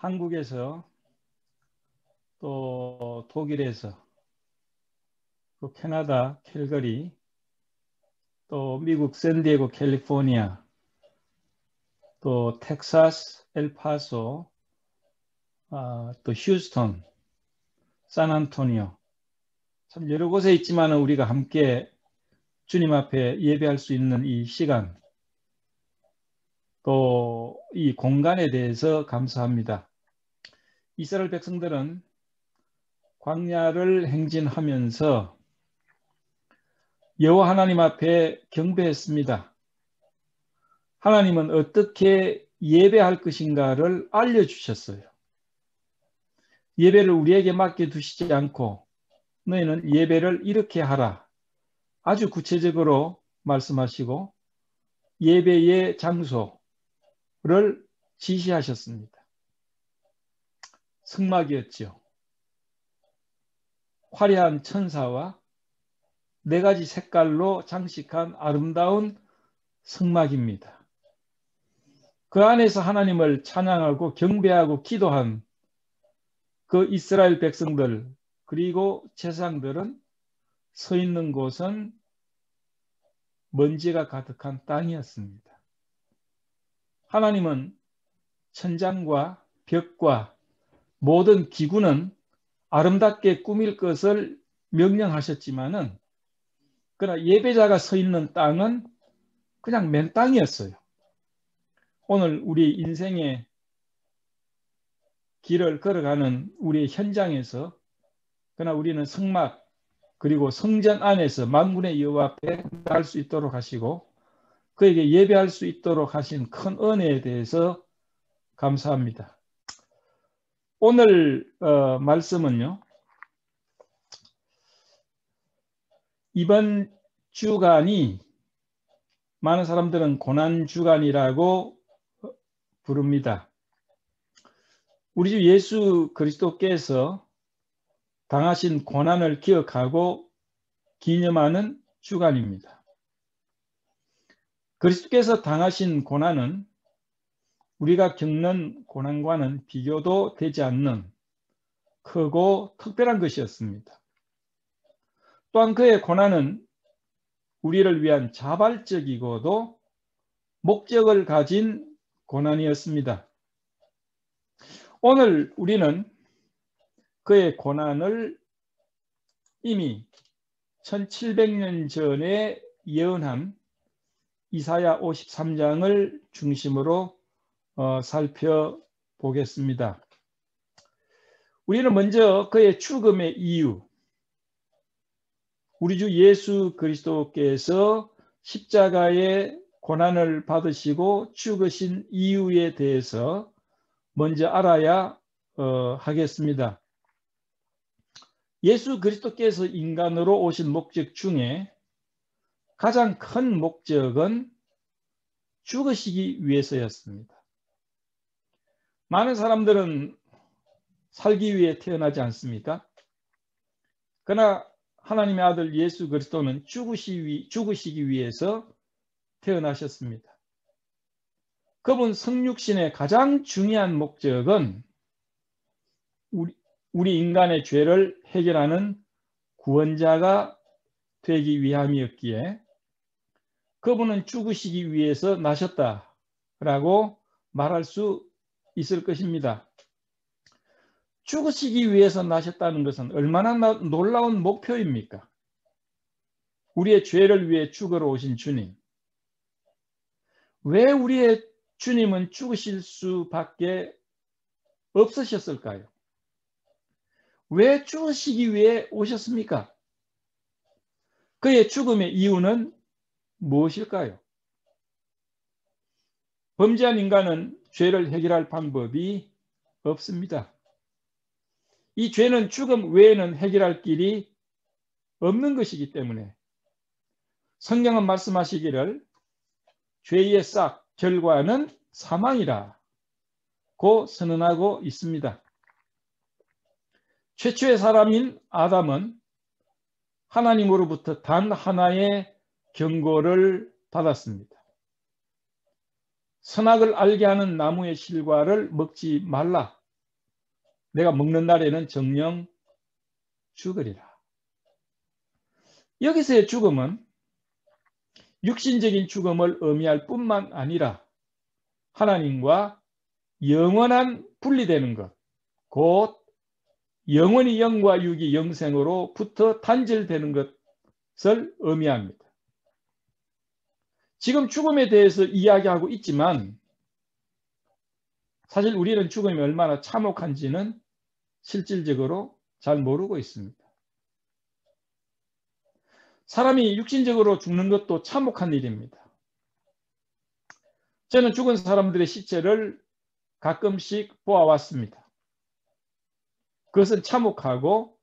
한국에서 또 독일에서 또 캐나다 캘거리 또 미국 샌디에고 캘리포니아 또 텍사스 엘파소 또 휴스턴 샌안토니오 참 여러 곳에 있지만 우리가 함께 주님 앞에 예배할 수 있는 이 시간 또 이 공간에 대해서 감사합니다. 이스라엘 백성들은 광야를 행진하면서 여호와 하나님 앞에 경배했습니다. 하나님은 어떻게 예배할 것인가를 알려주셨어요. 예배를 우리에게 맡겨두시지 않고 너희는 예배를 이렇게 하라. 아주 구체적으로 말씀하시고 예배의 장소를 지시하셨습니다. 성막이었죠. 화려한 천사와 4가지 색깔로 장식한 아름다운 성막입니다. 그 안에서 하나님을 찬양하고 경배하고 기도한 그 이스라엘 백성들 그리고 제사장들은 서 있는 곳은 먼지가 가득한 땅이었습니다. 하나님은 천장과 벽과 모든 기구는 아름답게 꾸밀 것을 명령하셨지만은 그러나 예배자가 서 있는 땅은 그냥 맨 땅이었어요. 오늘 우리 인생의 길을 걸어가는 우리의 현장에서 그러나 우리는 성막 그리고 성전 안에서 만군의 여호와 앞에 갈 수 있도록 하시고 그에게 예배할 수 있도록 하신 큰 은혜에 대해서 감사합니다. 오늘 말씀은요. 이번 주간이 많은 사람들은 고난주간이라고 부릅니다. 우리 주 예수 그리스도께서 당하신 고난을 기억하고 기념하는 주간입니다. 그리스도께서 당하신 고난은 우리가 겪는 고난과는 비교도 되지 않는 크고 특별한 것이었습니다. 또한 그의 고난은 우리를 위한 자발적이고도 목적을 가진 고난이었습니다. 오늘 우리는 그의 고난을 이미 1700년 전에 예언한 이사야 53장을 중심으로 살펴보겠습니다. 우리는 먼저 그의 죽음의 이유, 우리 주 예수 그리스도께서 십자가의 고난을 받으시고 죽으신 이유에 대해서 먼저 알아야 하겠습니다. 예수 그리스도께서 인간으로 오신 목적 중에 가장 큰 목적은 죽으시기 위해서였습니다. 많은 사람들은 살기 위해 태어나지 않습니까? 그러나 하나님의 아들 예수 그리스도는 죽으시기 위해서 태어나셨습니다. 그분 성육신의 가장 중요한 목적은 우리 인간의 죄를 해결하는 구원자가 되기 위함이었기에 그분은 죽으시기 위해서 나셨다라고 말할 수 있을 것입니다. 죽으시기 위해서 나셨다는 것은 얼마나 놀라운 목표입니까? 우리의 죄를 위해 죽으러 오신 주님. 왜 우리의 주님은 죽으실 수밖에 없으셨을까요? 왜 죽으시기 위해 오셨습니까? 그의 죽음의 이유는 무엇일까요? 범죄한 인간은 죄를 해결할 방법이 없습니다. 이 죄는 죽음 외에는 해결할 길이 없는 것이기 때문에 성경은 말씀하시기를 죄의 싹 결과는 사망이라고 선언하고 있습니다. 최초의 사람인 아담은 하나님으로부터 단 하나의 경고를 받았습니다. 선악을 알게 하는 나무의 실과를 먹지 말라 내가 먹는 날에는 정녕 죽으리라. 여기서의 죽음은 육신적인 죽음을 의미할 뿐만 아니라 하나님과 영원한 분리되는 것, 곧 영원히 영과 육이 영생으로부터 단절되는 것을 의미합니다. 지금 죽음에 대해서 이야기하고 있지만 사실 우리는 죽음이 얼마나 참혹한지는 실질적으로 잘 모르고 있습니다. 사람이 육신적으로 죽는 것도 참혹한 일입니다. 저는 죽은 사람들의 시체를 가끔씩 보아왔습니다. 그것은 참혹하고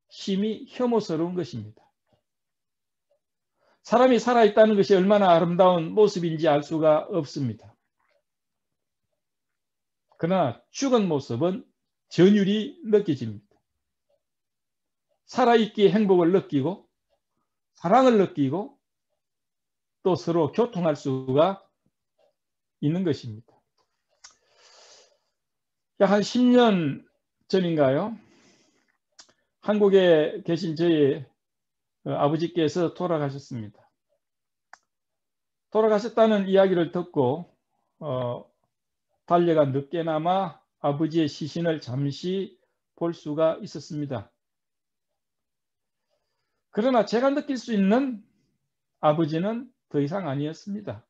심히 혐오스러운 것입니다. 사람이 살아있다는 것이 얼마나 아름다운 모습인지 알 수가 없습니다. 그러나 죽은 모습은 전율이 느껴집니다. 살아있기에 행복을 느끼고 사랑을 느끼고 또 서로 교통할 수가 있는 것입니다. 약 한 10년 전인가요? 한국에 계신 저희 아버지께서 돌아가셨습니다. 돌아가셨다는 이야기를 듣고 달려가 늦게나마 아버지의 시신을 잠시 볼 수가 있었습니다. 그러나 제가 느낄 수 있는 아버지는 더 이상 아니었습니다.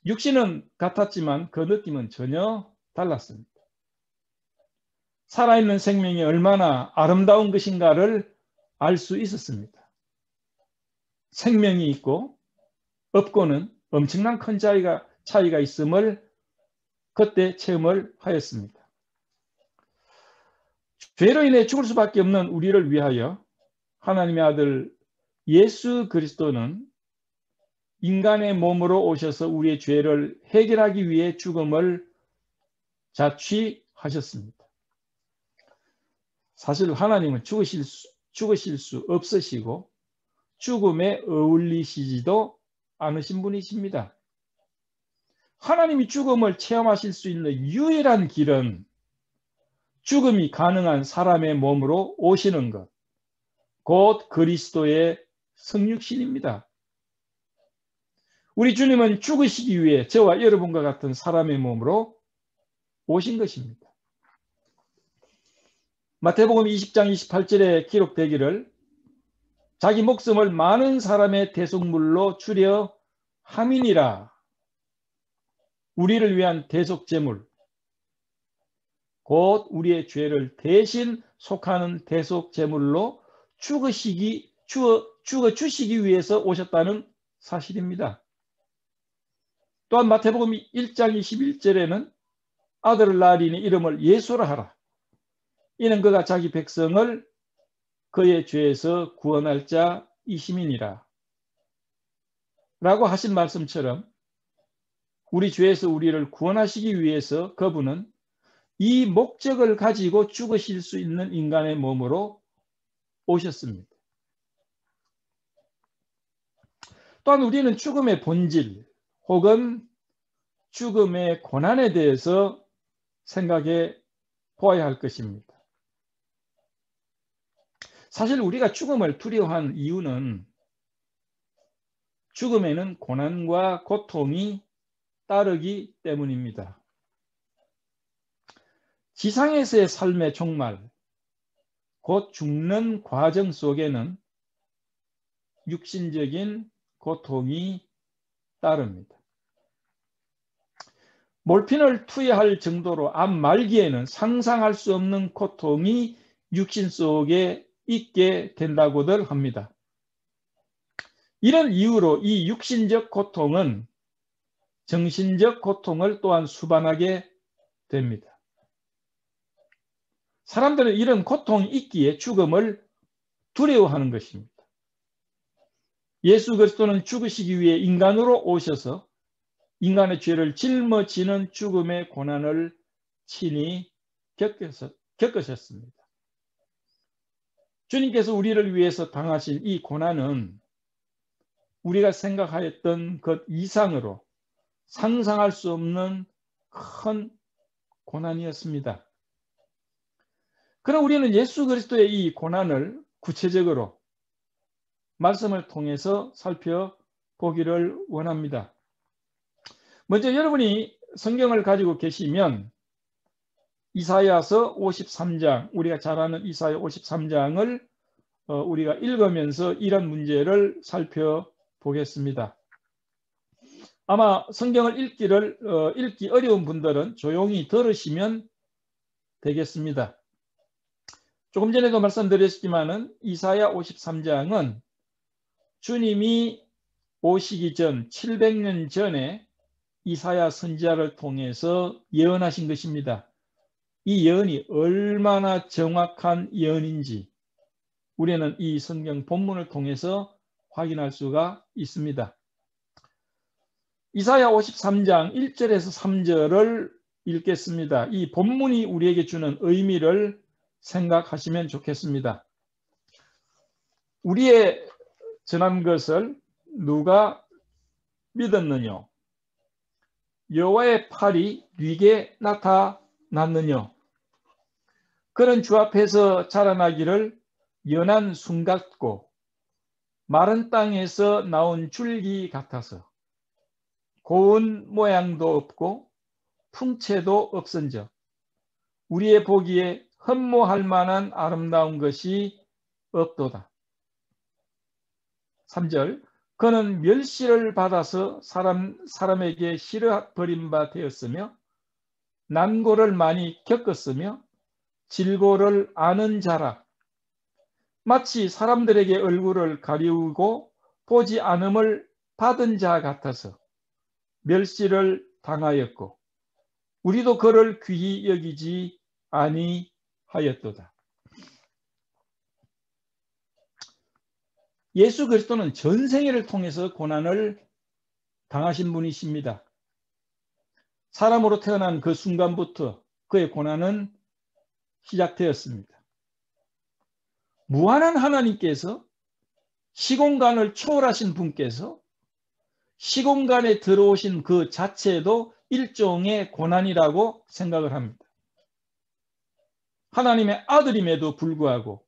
육신은 같았지만 그 느낌은 전혀 달랐습니다. 살아있는 생명이 얼마나 아름다운 것인가를 알 수 있었습니다. 생명이 있고 없고는 엄청난 큰 차이가 있음을 그때 체험을 하였습니다. 죄로 인해 죽을 수밖에 없는 우리를 위하여 하나님의 아들 예수 그리스도는 인간의 몸으로 오셔서 우리의 죄를 해결하기 위해 죽음을 자취하셨습니다. 사실 하나님은 죽으실 수 없으시고 죽음에 어울리시지도 않으신 분이십니다. 하나님이 죽음을 체험하실 수 있는 유일한 길은 죽음이 가능한 사람의 몸으로 오시는 것, 곧 그리스도의 성육신입니다. 우리 주님은 죽으시기 위해 저와 여러분과 같은 사람의 몸으로 오신 것입니다. 마태복음 20장 28절에 기록되기를 자기 목숨을 많은 사람의 대속물로 주려 함이니라. 우리를 위한 대속제물, 곧 우리의 죄를 대신 속하는 대속제물로 죽어주시기 위해서 오셨다는 사실입니다. 또한 마태복음 1장 21절에는 아들을 낳으리니 이름을 예수라 하라. 이는 그가 자기 백성을 그의 죄에서 구원할 자이심이니라. 라고 하신 말씀처럼 우리 죄에서 우리를 구원하시기 위해서 그분은 이 목적을 가지고 죽으실 수 있는 인간의 몸으로 오셨습니다. 또한 우리는 죽음의 본질 혹은 죽음의 고난에 대해서 생각해 보아야 할 것입니다. 사실 우리가 죽음을 두려워하는 이유는 죽음에는 고난과 고통이 따르기 때문입니다. 지상에서의 삶의 종말, 곧 죽는 과정 속에는 육신적인 고통이 따릅니다. 몰핀을 투여할 정도로 암 말기에는 상상할 수 없는 고통이 육신 속에 있게 된다고들 합니다. 이런 이유로 이 육신적 고통은 정신적 고통을 또한 수반하게 됩니다. 사람들은 이런 고통이 있기에 죽음을 두려워하는 것입니다. 예수 그리스도는 죽으시기 위해 인간으로 오셔서 인간의 죄를 짊어지는 죽음의 고난을 친히 겪으셨습니다. 주님께서 우리를 위해서 당하신 이 고난은 우리가 생각하였던 것 이상으로 상상할 수 없는 큰 고난이었습니다. 그럼 우리는 예수 그리스도의 이 고난을 구체적으로 말씀을 통해서 살펴보기를 원합니다. 먼저 여러분이 성경을 가지고 계시면 이사야서 53장, 우리가 잘 아는 이사야 53장을 우리가 읽으면서 이런 문제를 살펴보겠습니다. 아마 성경을 읽기 어려운 분들은 조용히 들으시면 되겠습니다. 조금 전에도 말씀드렸지만은 이사야 53장은 주님이 오시기 전 700년 전에 이사야 선지자를 통해서 예언하신 것입니다. 이 예언이 얼마나 정확한 예언인지 우리는 이 성경 본문을 통해서 확인할 수가 있습니다. 이사야 53장 1절에서 3절을 읽겠습니다. 이 본문이 우리에게 주는 의미를 생각하시면 좋겠습니다. 우리의 전한 것을 누가 믿었느냐? 여호와의 팔이 네게 나타났느냐? 그는 주 앞에서 자라나기를 연한 순 같고 마른 땅에서 나온 줄기 같아서 고운 모양도 없고 풍채도 없은즉 우리의 보기에 흠모할 만한 아름다운 것이 없도다. 3절 그는 멸시를 받아서 사람에게 싫어 버린 바 되었으며 난고를 많이 겪었으며 질고를 아는 자라. 마치 사람들에게 얼굴을 가리우고 보지 않음을 받은 자 같아서 멸시를 당하였고 우리도 그를 귀히 여기지 아니하였도다. 예수 그리스도는 전생애를 통해서 고난을 당하신 분이십니다. 사람으로 태어난 그 순간부터 그의 고난은 시작되었습니다. 무한한 하나님께서 시공간을 초월하신 분께서 시공간에 들어오신 그 자체도 일종의 고난이라고 생각을 합니다. 하나님의 아들임에도 불구하고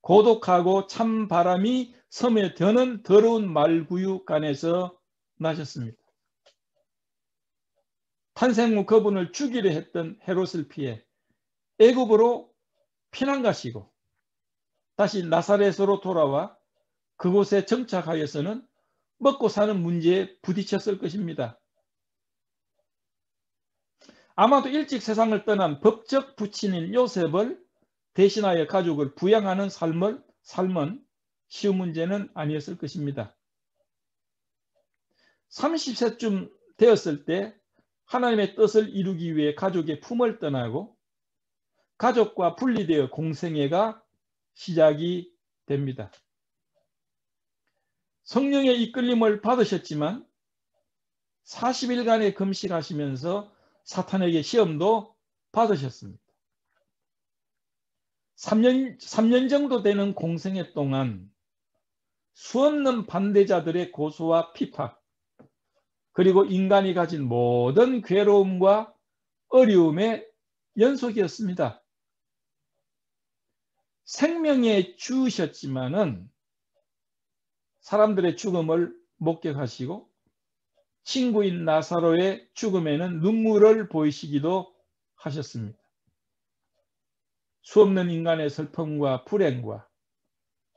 고독하고 찬 바람이 스며드는 더러운 말구유간에서 나셨습니다. 탄생 후 그분을 죽이려 했던 헤롯을 피해 애굽으로 피난 가시고 다시 나사렛으로 돌아와 그곳에 정착하여서는 먹고 사는 문제에 부딪혔을 것입니다. 아마도 일찍 세상을 떠난 법적 부친인 요셉을 대신하여 가족을 부양하는 삶은 쉬운 문제는 아니었을 것입니다. 30세쯤 되었을 때 하나님의 뜻을 이루기 위해 가족의 품을 떠나고 가족과 분리되어 공생애가 시작이 됩니다. 성령의 이끌림을 받으셨지만 40일간의 금식하시면서 사탄에게 시험도 받으셨습니다. 3년 정도 되는 공생애 동안 수없는 반대자들의 고소와 피파 그리고 인간이 가진 모든 괴로움과 어려움의 연속이었습니다. 생명의 주셨지만은 사람들의 죽음을 목격하시고 친구인 나사로의 죽음에는 눈물을 보이시기도 하셨습니다. 수없는 인간의 슬픔과 불행과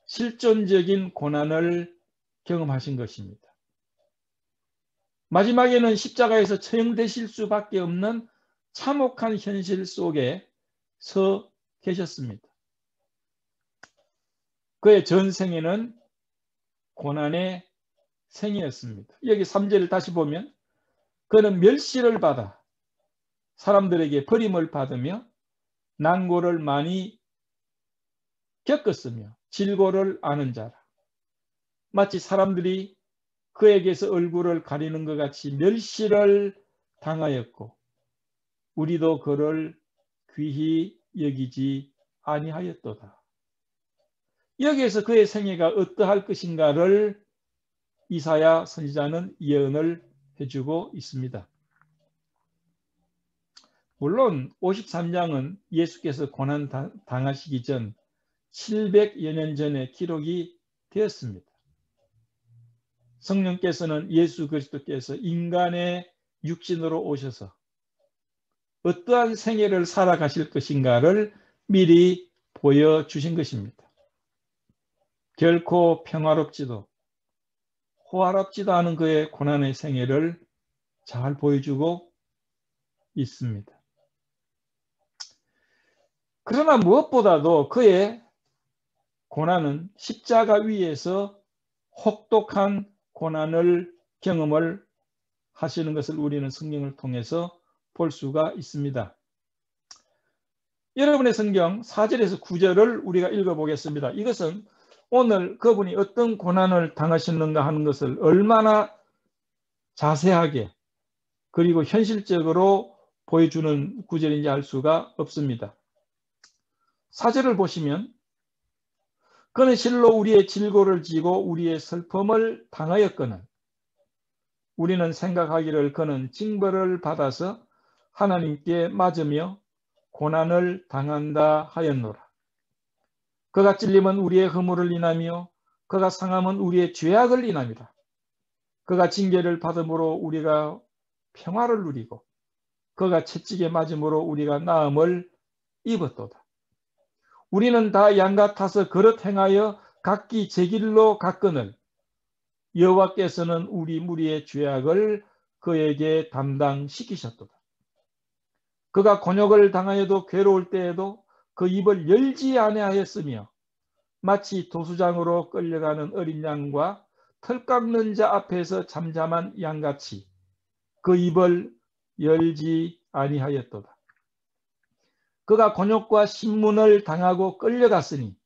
실존적인 고난을 경험하신 것입니다. 마지막에는 십자가에서 처형되실 수밖에 없는 참혹한 현실 속에 서 계셨습니다. 그의 전생에는 고난의 생이었습니다. 여기 3절을 다시 보면 그는 멸시를 받아 사람들에게 버림을 받으며 난고를 많이 겪었으며 질고를 아는 자라. 마치 사람들이 그에게서 얼굴을 가리는 것 같이 멸시를 당하였고 우리도 그를 귀히 여기지 아니하였도다. 여기에서 그의 생애가 어떠할 것인가를 이사야 선지자는 예언을 해주고 있습니다. 물론 53장은 예수께서 고난 당하시기 전 700여 년 전에 기록이 되었습니다. 성령께서는 예수 그리스도께서 인간의 육신으로 오셔서 어떠한 생애를 살아가실 것인가를 미리 보여주신 것입니다. 결코 평화롭지도 호화롭지도 않은 그의 고난의 생애를 잘 보여주고 있습니다. 그러나 무엇보다도 그의 고난은 십자가 위에서 혹독한 고난을 경험을 하시는 것을 우리는 성경을 통해서 볼 수가 있습니다. 여러분의 성경 4절에서 9절을 우리가 읽어보겠습니다. 이것은 오늘 그분이 어떤 고난을 당하셨는가 하는 것을 얼마나 자세하게 그리고 현실적으로 보여주는 구절인지 알 수가 없습니다. 4절을 보시면 그는 실로 우리의 질고를 지고 우리의 슬픔을 당하였거늘 우리는 생각하기를 그는 징벌을 받아서 하나님께 맞으며 고난을 당한다 하였노라. 그가 찔림은 우리의 허물을 인하며 그가 상함은 우리의 죄악을 인함이라. 그가 징계를 받음으로 우리가 평화를 누리고 그가 채찍에 맞음으로 우리가 나음을 입었도다. 우리는 다 양 같아서 그릇 행하여 각기 제 길로 갔거늘 여호와께서는 우리 무리의 죄악을 그에게 담당시키셨도다. 그가 곤욕을 당하여도 괴로울 때에도 그 입을 열지 아니하였으며 마치 도수장으로 끌려가는 어린 양과 털 깎는 자 앞에서 잠잠한 양같이 그 입을 열지 아니하였도다. 그가 곤욕과 신문을 당하고 끌려갔으니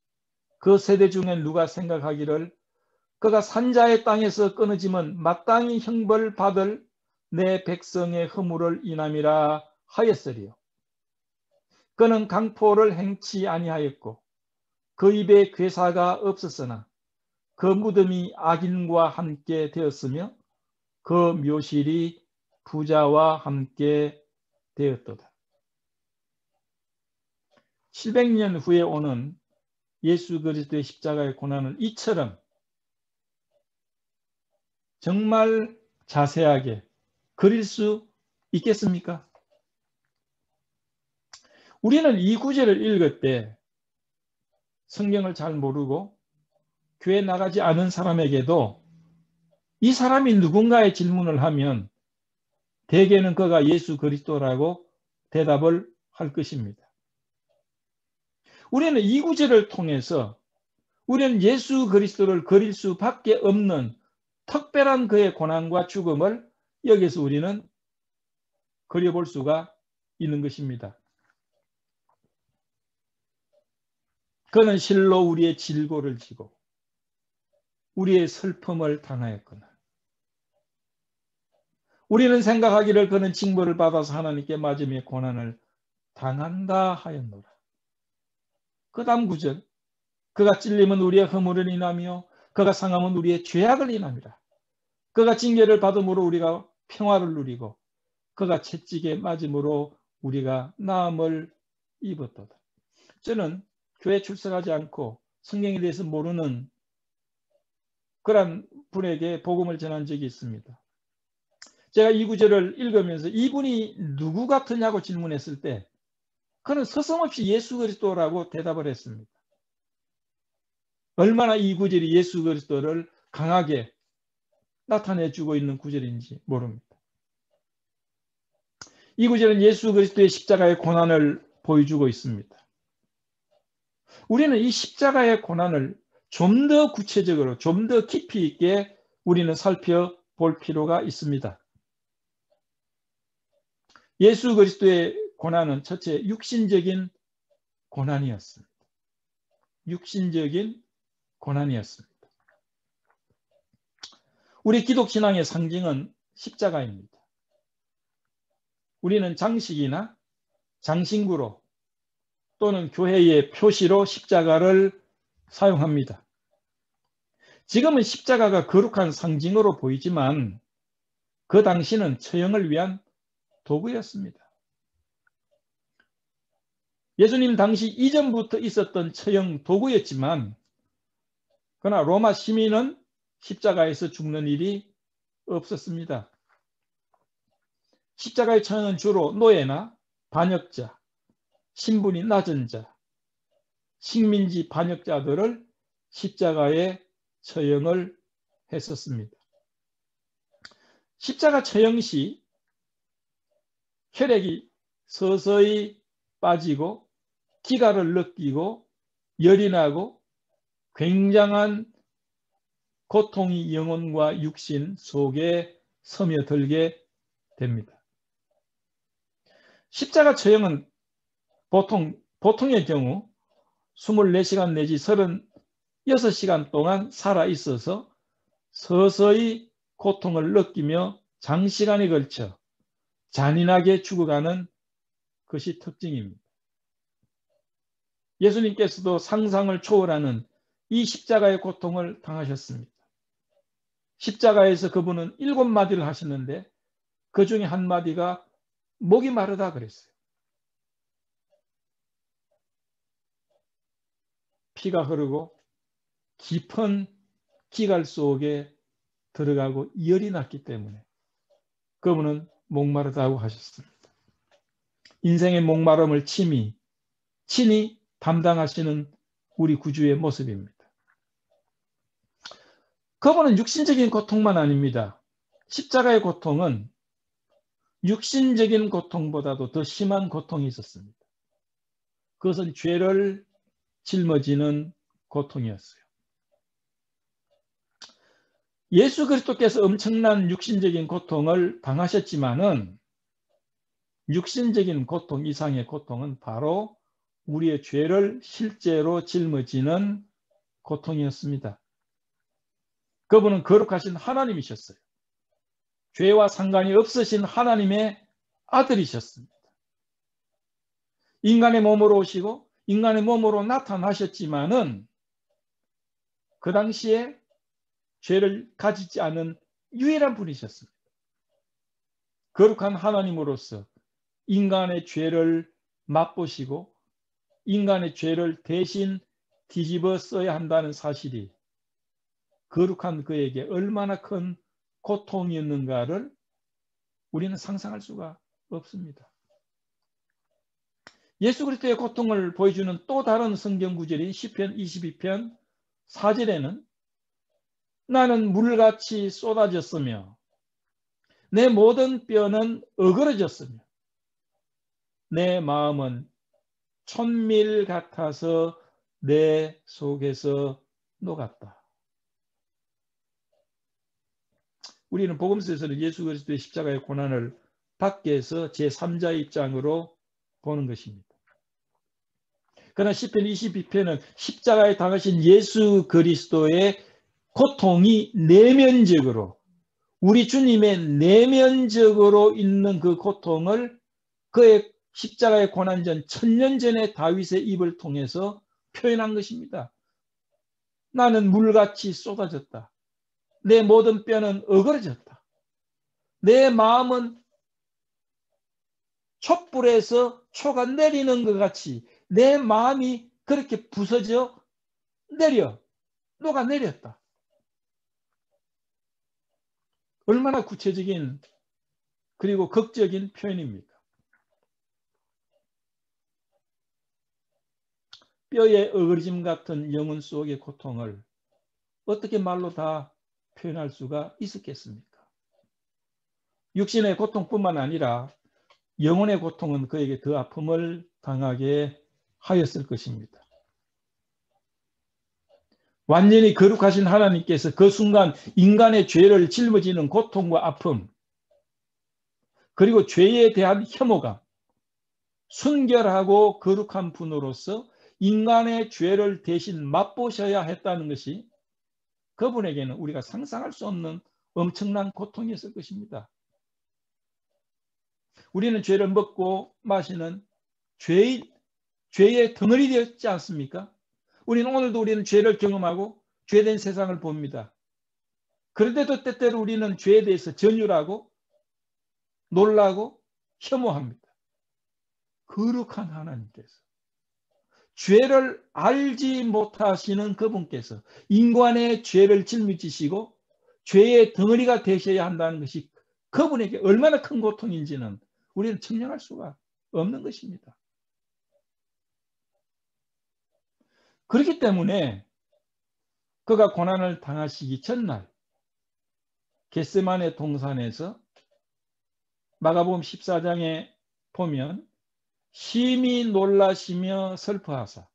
그 세대 중에 누가 생각하기를 그가 산자의 땅에서 끊어지면 마땅히 형벌받을 내 백성의 허물을 인함이라 하였으리요. 그는 강포를 행치 아니하였고 그 입에 괴사가 없었으나 그 무덤이 악인과 함께 되었으며 그 묘실이 부자와 함께 되었도다. 700년 후에 오는 예수 그리스도의 십자가의 고난을 이처럼 정말 자세하게 그릴 수 있겠습니까? 우리는 이 구절을 읽을 때 성경을 잘 모르고 교회 나가지 않은 사람에게도 이 사람이 누군가의 질문을 하면 대개는 그가 예수 그리스도라고 대답을 할 것입니다. 우리는 이 구절을 통해서 우리는 예수 그리스도를 그릴 수밖에 없는 특별한 그의 고난과 죽음을 여기서 우리는 그려볼 수가 있는 것입니다. 그는 실로 우리의 질고를 지고 우리의 슬픔을 당하였구나. 우리는 생각하기를 그는 징벌을 받아서 하나님께 맞으며 고난을 당한다 하였노라. 그 다음 구절, 그가 찔림은 우리의 허물을 인하며 그가 상함은 우리의 죄악을 인함이라. 그가 징계를 받음으로 우리가 평화를 누리고 그가 채찍에 맞음으로 우리가 나음을 입었도다. 저는 교회 출석하지 않고 성경에 대해서 모르는 그런 분에게 복음을 전한 적이 있습니다. 제가 이 구절을 읽으면서 이분이 누구 같으냐고 질문했을 때 그는 서슴없이 예수 그리스도라고 대답을 했습니다. 얼마나 이 구절이 예수 그리스도를 강하게 나타내주고 있는 구절인지 모릅니다. 이 구절은 예수 그리스도의 십자가의 고난을 보여주고 있습니다. 우리는 이 십자가의 고난을 좀 더 구체적으로, 좀 더 깊이 있게 우리는 살펴볼 필요가 있습니다. 예수 그리스도의 고난은 첫째 육신적인 고난이었습니다. 육신적인 고난이었습니다. 우리 기독신앙의 상징은 십자가입니다. 우리는 장식이나 장신구로 또는 교회의 표시로 십자가를 사용합니다. 지금은 십자가가 거룩한 상징으로 보이지만 그 당시는 처형을 위한 도구였습니다. 예수님 당시 이전부터 있었던 처형 도구였지만 그러나 로마 시민은 십자가에서 죽는 일이 없었습니다. 십자가의 처형은 주로 노예나 반역자, 신분이 낮은 자, 식민지 반역자들을 십자가에 처형을 했었습니다. 십자가 처형 시 혈액이 서서히 빠지고 기가를 느끼고 열이 나고 굉장한 고통이 영혼과 육신 속에 스며들게 됩니다. 십자가 처형은 보통의 경우 24시간 내지 36시간 동안 살아있어서 서서히 고통을 느끼며 장시간에 걸쳐 잔인하게 죽어가는 것이 특징입니다. 예수님께서도 상상을 초월하는 이 십자가의 고통을 당하셨습니다. 십자가에서 그분은 7마디를 하셨는데 그 중에 한 마디가 목이 마르다 그랬어요. 피가 흐르고 깊은 기갈 속에 들어가고 열이 났기 때문에 그분은 목마르다고 하셨습니다. 인생의 목마름을 친히 담당하시는 우리 구주의 모습입니다. 그분은 육신적인 고통만 아닙니다. 십자가의 고통은 육신적인 고통보다도 더 심한 고통이 있었습니다. 그것은 죄를 짊어지는 고통이었어요. 예수 그리스도께서 엄청난 육신적인 고통을 당하셨지만은 육신적인 고통 이상의 고통은 바로 우리의 죄를 실제로 짊어지는 고통이었습니다. 그분은 거룩하신 하나님이셨어요. 죄와 상관이 없으신 하나님의 아들이셨습니다. 인간의 몸으로 오시고 인간의 몸으로 나타나셨지만은 그 당시에 죄를 가지지 않은 유일한 분이셨습니다. 거룩한 하나님으로서 인간의 죄를 맛보시고 인간의 죄를 대신 뒤집어 써야 한다는 사실이 거룩한 그에게 얼마나 큰 고통이었는가를 우리는 상상할 수가 없습니다. 예수 그리스도의 고통을 보여주는 또 다른 성경 구절인 시편 22편 4절에는 나는 물같이 쏟아졌으며 내 모든 뼈는 어그러졌으며 내 마음은 천밀 같아서 내 속에서 녹았다. 우리는 복음서에서는 예수 그리스도의 십자가의 고난을 밖에서 제3자 입장으로 보는 것입니다. 그러나 시편 22편은 십자가에 당하신 예수 그리스도의 고통이 내면적으로 우리 주님의 내면적으로 있는 그 고통을 그의 십자가의 고난전 1000년 전의 다윗의 입을 통해서 표현한 것입니다. 나는 물같이 쏟아졌다. 내 모든 뼈는 어그러졌다. 내 마음은 촛불에서 초가 내리는 것 같이 내 마음이 그렇게 부서져 녹아내렸다. 얼마나 구체적인 그리고 극적인 표현입니까? 뼈에 어그러짐 같은 영혼 속의 고통을 어떻게 말로 다 표현할 수가 있었겠습니까? 육신의 고통뿐만 아니라 영혼의 고통은 그에게 더 아픔을 당하게 하였을 것입니다. 완전히 거룩하신 하나님께서 그 순간 인간의 죄를 짊어지는 고통과 아픔, 그리고 죄에 대한 혐오감, 순결하고 거룩한 분으로서 인간의 죄를 대신 맛보셔야 했다는 것이 그분에게는 우리가 상상할 수 없는 엄청난 고통이었을 것입니다. 우리는 죄를 먹고 마시는 죄의 덩어리 되었지 않습니까? 오늘도 우리는 죄를 경험하고 죄된 세상을 봅니다. 그런데도 때때로 우리는 죄에 대해서 전율하고 놀라고 혐오합니다. 거룩한 하나님께서 죄를 알지 못하시는 그분께서 인간의 죄를 짊어지시고 죄의 덩어리가 되셔야 한다는 것이 그분에게 얼마나 큰 고통인지는 우리는 측량할 수가 없는 것입니다. 그렇기 때문에 그가 고난을 당하시기 전날 겟세마네 동산에서 마가복음 14장에 보면 심히 놀라시며 슬퍼하사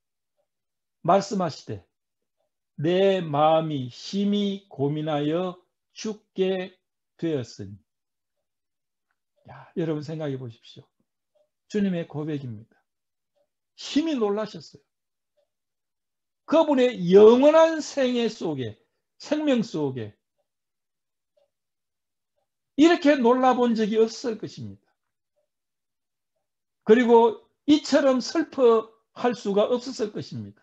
말씀하시되 내 마음이 심히 고민하여 죽게 되었으니. 여러분 생각해 보십시오. 주님의 고백입니다. 심히 놀라셨어요. 그분의 영원한 생애 속에, 생명 속에 이렇게 놀라본 적이 없을 것입니다. 그리고 이처럼 슬퍼할 수가 없었을 것입니다.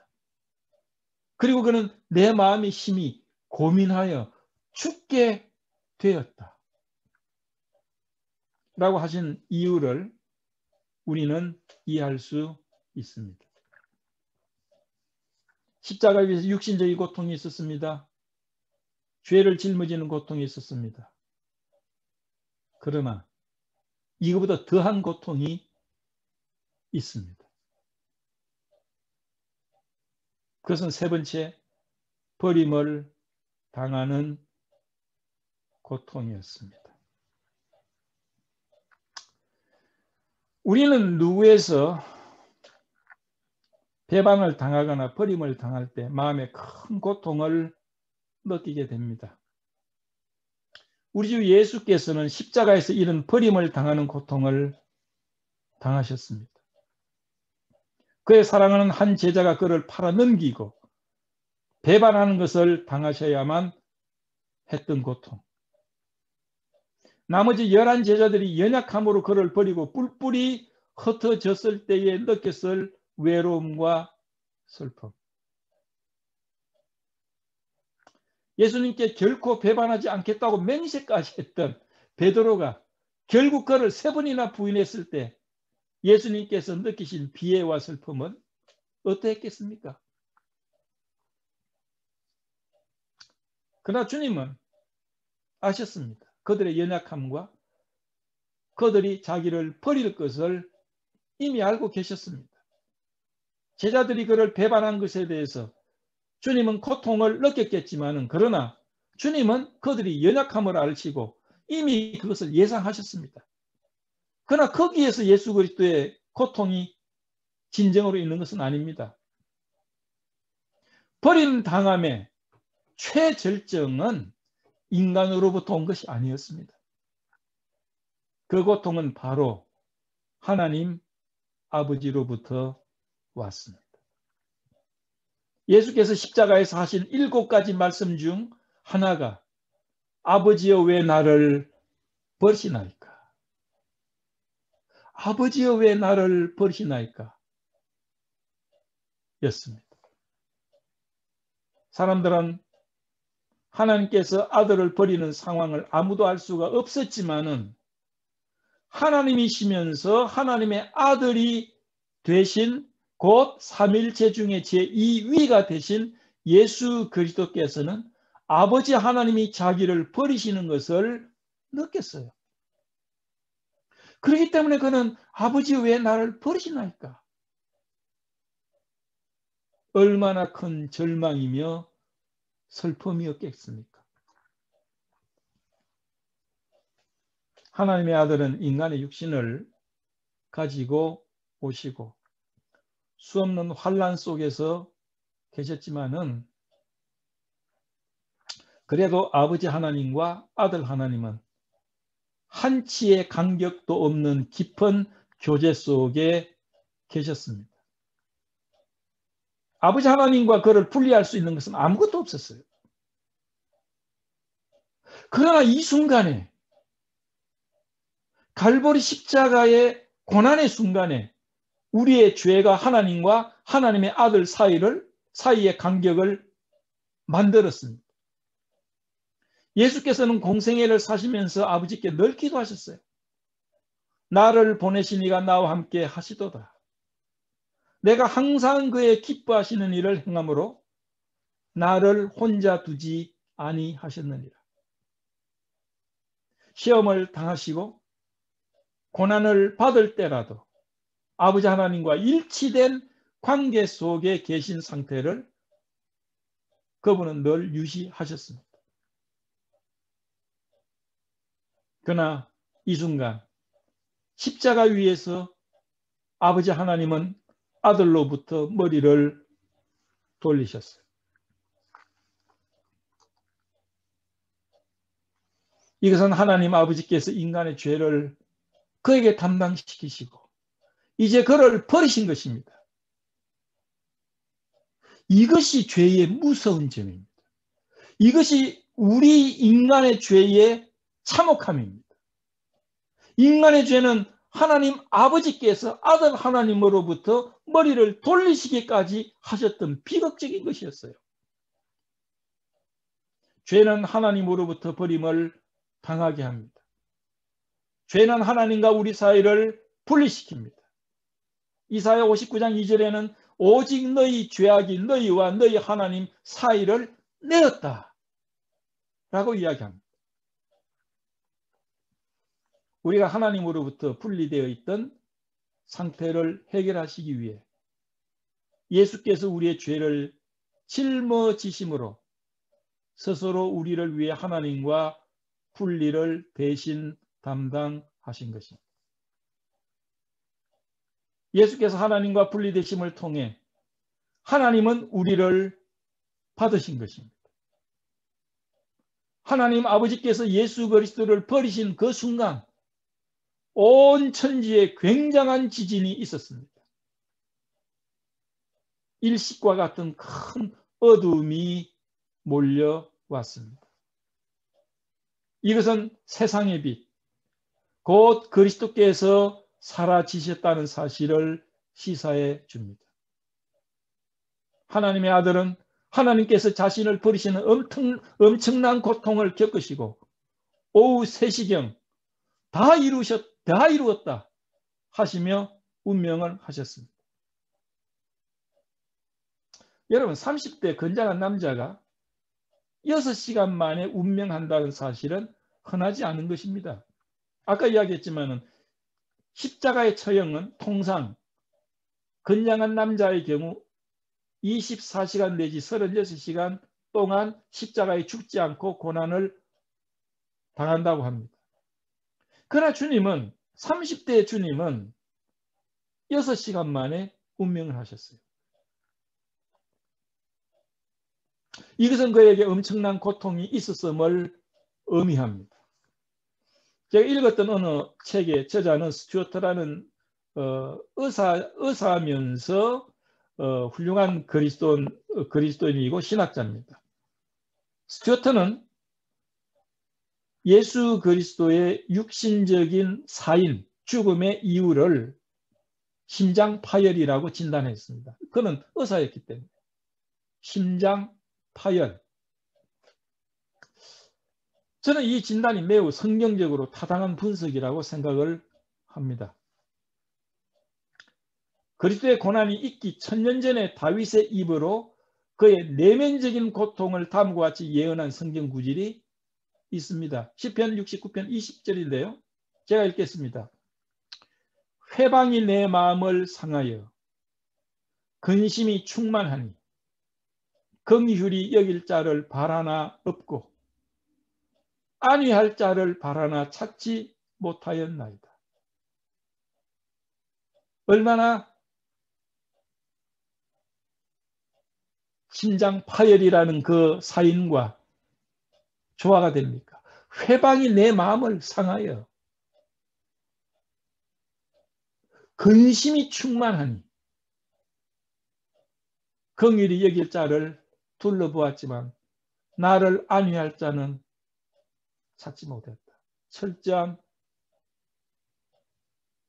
그리고 그는 내 마음이 심히 고민하여 죽게 되었다 라고 하신 이유를 우리는 이해할 수 있습니다. 십자가 위에서 육신적인 고통이 있었습니다. 죄를 짊어지는 고통이 있었습니다. 그러나 이거보다 더한 고통이 있습니다. 그것은 세 번째, 버림을 당하는 고통이었습니다. 우리는 누구에서 배반을 당하거나 버림을 당할 때 마음에 큰 고통을 느끼게 됩니다. 우리 주 예수께서는 십자가에서 이런 버림을 당하는 고통을 당하셨습니다. 그의 사랑하는 한 제자가 그를 팔아넘기고 배반하는 것을 당하셔야만 했던 고통. 나머지 11 제자들이 연약함으로 그를 버리고 뿔뿔이 흩어졌을 때에 느꼈을 외로움과 슬픔. 예수님께 결코 배반하지 않겠다고 맹세까지 했던 베드로가 결국 그를 3번이나 부인했을 때 예수님께서 느끼신 비애와 슬픔은 어떠했겠습니까? 그러나 주님은 아셨습니다. 그들의 연약함과 그들이 자기를 버릴 것을 이미 알고 계셨습니다. 제자들이 그를 배반한 것에 대해서 주님은 고통을 느꼈겠지만 그러나 주님은 그들이 연약함을 알시고 이미 그것을 예상하셨습니다. 그러나 거기에서 예수 그리스도의 고통이 진정으로 있는 것은 아닙니다. 버림당함의 최절정은 인간으로부터 온 것이 아니었습니다. 그 고통은 바로 하나님 아버지로부터 왔습니다. 예수께서 십자가에서 하신 7가지 말씀 중 하나가 아버지여 왜 나를 버리시나이까? 아버지여 왜 나를 버리시나이까? 였습니다. 사람들은 하나님께서 아들을 버리는 상황을 아무도 알 수가 없었지만은 하나님이시면서 하나님의 아들이 되신 곧 삼일체 중에 제2위가 되신 예수 그리스도께서는 아버지 하나님이 자기를 버리시는 것을 느꼈어요. 그렇기 때문에 그는 아버지 왜 나를 버리시나이까? 얼마나 큰 절망이며 슬픔이었겠습니까? 하나님의 아들은 인간의 육신을 가지고 오시고 수없는 환난 속에서 계셨지만은 그래도 아버지 하나님과 아들 하나님은 한치의 간격도 없는 깊은 교제 속에 계셨습니다. 아버지 하나님과 그를 분리할 수 있는 것은 아무것도 없었어요. 그러나 이 순간에 갈보리 십자가의 고난의 순간에 우리의 죄가 하나님과 하나님의 아들 사이의 간격을 만들었습니다. 예수께서는 공생애를 사시면서 아버지께 늘 기도하셨어요. 나를 보내신 이가 나와 함께 하시도다. 내가 항상 그의 기뻐하시는 일을 행함으로 나를 혼자 두지 아니하셨느니라. 시험을 당하시고 고난을 받을 때라도 아버지 하나님과 일치된 관계 속에 계신 상태를 그분은 늘 유지하셨습니다. 그러나 이 순간 십자가 위에서 아버지 하나님은 아들로부터 머리를 돌리셨어요. 이것은 하나님 아버지께서 인간의 죄를 그에게 담당시키시고 이제 그를 버리신 것입니다. 이것이 죄의 무서운 점입니다. 이것이 우리 인간의 죄의 참혹함입니다. 인간의 죄는 하나님 아버지께서 아들 하나님으로부터 머리를 돌리시기까지 하셨던 비극적인 것이었어요. 죄는 하나님으로부터 버림을 당하게 합니다. 죄는 하나님과 우리 사이를 분리시킵니다. 이사야 59장 2절에는 오직 너희 죄악이 너희와 너희 하나님 사이를 내었다 라고 이야기합니다. 우리가 하나님으로부터 분리되어 있던 상태를 해결하시기 위해 예수께서 우리의 죄를 짊어지심으로 스스로 우리를 위해 하나님과 분리를 대신 담당하신 것입니다. 예수께서 하나님과 분리되심을 통해 하나님은 우리를 받으신 것입니다. 하나님 아버지께서 예수 그리스도를 버리신 그 순간 온 천지에 굉장한 지진이 있었습니다. 일식과 같은 큰 어둠이 몰려왔습니다. 이것은 세상의 빛, 곧 그리스도께서 사라지셨다는 사실을 시사해 줍니다. 하나님의 아들은 하나님께서 자신을 버리시는 엄청난 고통을 겪으시고 오후 3시경 다 이루었다 하시며 운명을 하셨습니다. 여러분 30대 건장한 남자가 6시간 만에 운명한다는 사실은 흔하지 않은 것입니다. 아까 이야기했지만 십자가의 처형은 통상 건장한 남자의 경우 24시간 내지 36시간 동안 십자가에 죽지 않고 고난을 당한다고 합니다. 그러나 주님은 30대의 주님은 6시간 만에 운명을 하셨어요. 이것은 그에게 엄청난 고통이 있었음을 의미합니다. 제가 읽었던 어느 책의 저자는 스튜어트라는 의사면서 훌륭한 그리스도인이고 신학자입니다. 스튜어트는 예수 그리스도의 육신적인 사인, 죽음의 이유를 심장 파열이라고 진단했습니다. 그는 의사였기 때문에. 심장 파열. 저는 이 진단이 매우 성경적으로 타당한 분석이라고 생각을 합니다. 그리스도의 고난이 있기 1000년 전에 다윗의 입으로 그의 내면적인 고통을 다음과 같이 예언한 성경 구절이 있습니다. 시편 69편 20절인데요. 제가 읽겠습니다. 회방이 내 마음을 상하여 근심이 충만하니 긍휼히 여길 자를 바라나 없고 안위할 자를 바라나 찾지 못하였나이다. 얼마나 심장 파열이라는 그 사인과 조화가 됩니까? 회방이 내 마음을 상하여 근심이 충만하니 긍휼히 여길 자를 둘러보았지만 나를 안위할 자는 찾지 못했다. 철저한